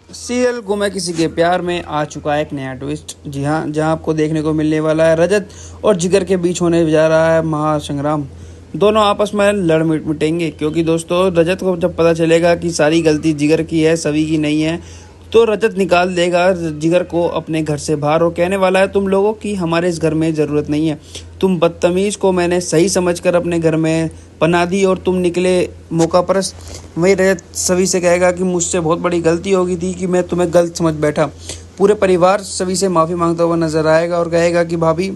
Serial गुम है किसी के प्यार में आ चुका है एक नया ट्विस्ट। जी हाँ, जहाँ आपको देखने को मिलने वाला है रजत और जिगर के बीच होने जा रहा है महासंग्राम। दोनों आपस में लड़ मिटेंगे, क्योंकि दोस्तों रजत को जब पता चलेगा कि सारी गलती जिगर की है, सभी की नहीं है, तो रजत निकाल देगा जिगर को अपने घर से बाहर और कहने वाला है तुम लोगों की हमारे इस घर में ज़रूरत नहीं है। तुम बदतमीज़ को मैंने सही समझकर अपने घर में पना दी और तुम निकले मौका परस्त। वही रजत सभी से कहेगा कि मुझसे बहुत बड़ी गलती हो गई थी कि मैं तुम्हें गलत समझ बैठा। पूरे परिवार सभी से माफ़ी मांगता हुआ नजर आएगा और कहेगा कि भाभी,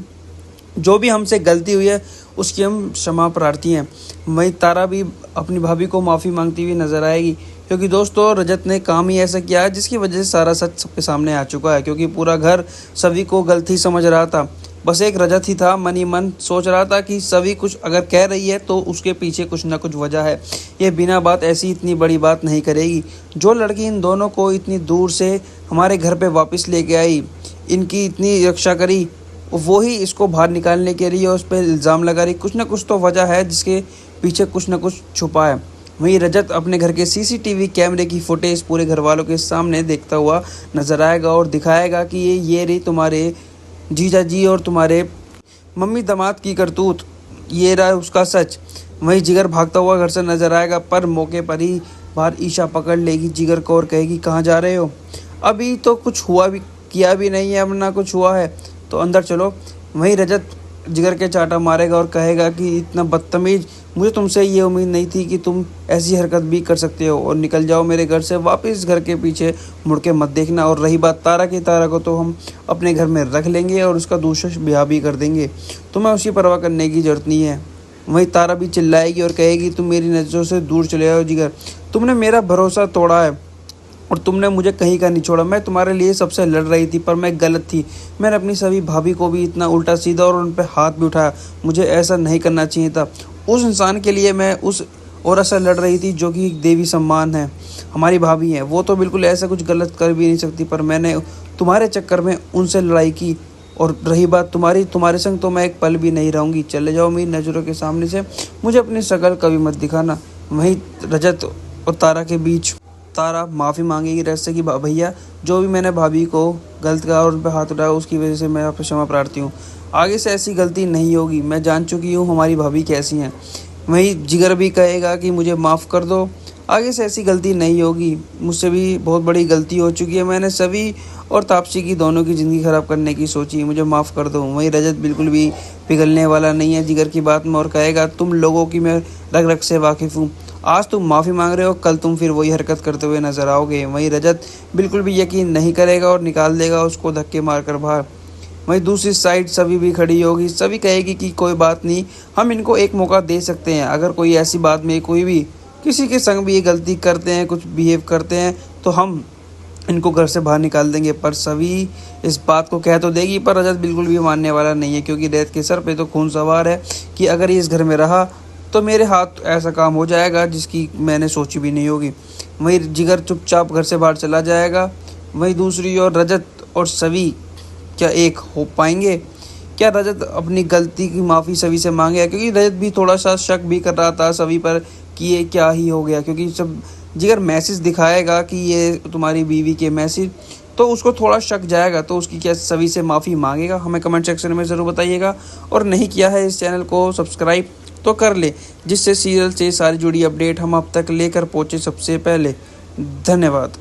जो भी हमसे गलती हुई है उसकी हम क्षमा प्रार्थी हैं। वहीं तारा भी अपनी भाभी को माफ़ी मांगती हुई नजर आएगी, क्योंकि दोस्तों रजत ने काम ही ऐसा किया है जिसकी वजह से सारा सच सबके सामने आ चुका है। क्योंकि पूरा घर सभी को गलती समझ रहा था, बस एक रजत ही था मन ही मन सोच रहा था कि सभी कुछ अगर कह रही है तो उसके पीछे कुछ ना कुछ वजह है। ये बिना बात ऐसी इतनी बड़ी बात नहीं करेगी। जो लड़की इन दोनों को इतनी दूर से हमारे घर पे वापस लेके आई, इनकी इतनी रक्षा करी, वो ही इसको बाहर निकालने के लिए उस पर इल्ज़ाम लगा रही। कुछ ना कुछ तो वजह है जिसके पीछे कुछ ना कुछ छुपा है। वहीं रजत अपने घर के सीसीटीवी कैमरे की फुटेज पूरे घर वालों के सामने देखता हुआ नजर आएगा और दिखाएगा कि ये रही तुम्हारे जीजा जी और तुम्हारे मम्मी दामाद की करतूत, ये रहा उसका सच। वहीं जिगर भागता हुआ घर से नजर आएगा, पर मौके पर ही बाहर ईशा पकड़ लेगी जिगर को और कहेगी कहाँ जा रहे हो, अभी तो कुछ हुआ भी किया भी नहीं है, अब ना कुछ हुआ है तो अंदर चलो। वहीं रजत जिगर के चाटा मारेगा और कहेगा कि इतना बदतमीज, मुझे तुमसे ये उम्मीद नहीं थी कि तुम ऐसी हरकत भी कर सकते हो, और निकल जाओ मेरे घर से वापस, घर के पीछे मुड़ के मत देखना। और रही बात तारा की, तारा को तो हम अपने घर में रख लेंगे और उसका दूसरा ब्याह भी कर देंगे, तुम्हें उसकी परवाह करने की जरूरत नहीं है। वहीं तारा भी चिल्लाएगी और कहेगी तुम मेरी नज़रों से दूर चले आओ जिगर, तुमने मेरा भरोसा तोड़ा है और तुमने मुझे कहीं का नहीं छोड़ा। मैं तुम्हारे लिए सबसे लड़ रही थी पर मैं गलत थी। मैंने अपनी सभी भाभी को भी इतना उल्टा सीधा और उन पर हाथ भी उठाया, मुझे ऐसा नहीं करना चाहिए था। उस इंसान के लिए मैं उस औरत से लड़ रही थी जो कि देवी सम्मान है, हमारी भाभी है, वो तो बिल्कुल ऐसा कुछ गलत कर भी नहीं सकती, पर मैंने तुम्हारे चक्कर में उनसे लड़ाई की। और रही बात तुम्हारे संग तो मैं एक पल भी नहीं रहूँगी, चले जाओ मेरी नज़रों के सामने से, मुझे अपनी शक्ल कभी मत दिखाना। वहीं रजत और तारा के बीच तारा माफ़ी मांगेगी रजत से कि भैया, जो भी मैंने भाभी को गलत कहा और उन पर हाथ उठाया उसकी वजह से मैं आपसे क्षमा प्रार्थी हूँ, आगे से ऐसी गलती नहीं होगी, मैं जान चुकी हूँ हमारी भाभी कैसी हैं। वहीं जिगर भी कहेगा कि मुझे माफ़ कर दो, आगे से ऐसी गलती नहीं होगी, मुझसे भी बहुत बड़ी गलती हो चुकी है, मैंने सभी और तापसी की दोनों की ज़िंदगी ख़राब करने की सोची, मुझे माफ़ कर दो। वहीं रजत बिल्कुल भी पिघलने वाला नहीं है जिगर की बात में और कहेगा तुम लोगों की मैं रग रग से वाकिफ़ हूँ, आज तुम माफ़ी मांग रहे हो, कल तुम फिर वही हरकत करते हुए नजर आओगे। वहीं रजत बिल्कुल भी यकीन नहीं करेगा और निकाल देगा उसको धक्के मारकर बाहर। वहीं दूसरी साइड सभी भी खड़ी होगी, सभी कहेगी कि कोई बात नहीं, हम इनको एक मौका दे सकते हैं, अगर कोई ऐसी बात में कोई भी किसी के संग भी ये गलती करते हैं, कुछ बिहेव करते हैं, तो हम इनको घर से बाहर निकाल देंगे। पर सभी इस बात को कह तो देगी, पर रजत बिल्कुल भी मानने वाला नहीं है, क्योंकि रजत के सर पे तो खून सवार है कि अगर ये इस घर में रहा तो मेरे हाथ ऐसा काम हो जाएगा जिसकी मैंने सोची भी नहीं होगी। वहीं जिगर चुपचाप घर से बाहर चला जाएगा। वहीं दूसरी ओर रजत और सभी क्या एक हो पाएंगे? क्या रजत अपनी गलती की माफ़ी सभी से मांगेगा? क्योंकि रजत भी थोड़ा सा शक भी कर रहा था सभी पर कि ये क्या ही हो गया, क्योंकि जब जिगर मैसेज दिखाएगा कि ये तुम्हारी बीवी के मैसेज, तो उसको थोड़ा शक जाएगा, तो उसकी क्या सभी से माफ़ी मांगेगा? हमें कमेंट सेक्शन में ज़रूर बताइएगा। और नहीं किया है इस चैनल को सब्सक्राइब तो कर ले, जिससे सीरियल से सारी जुड़ी अपडेट हम अब तक लेकर पहुँचे सबसे पहले। धन्यवाद।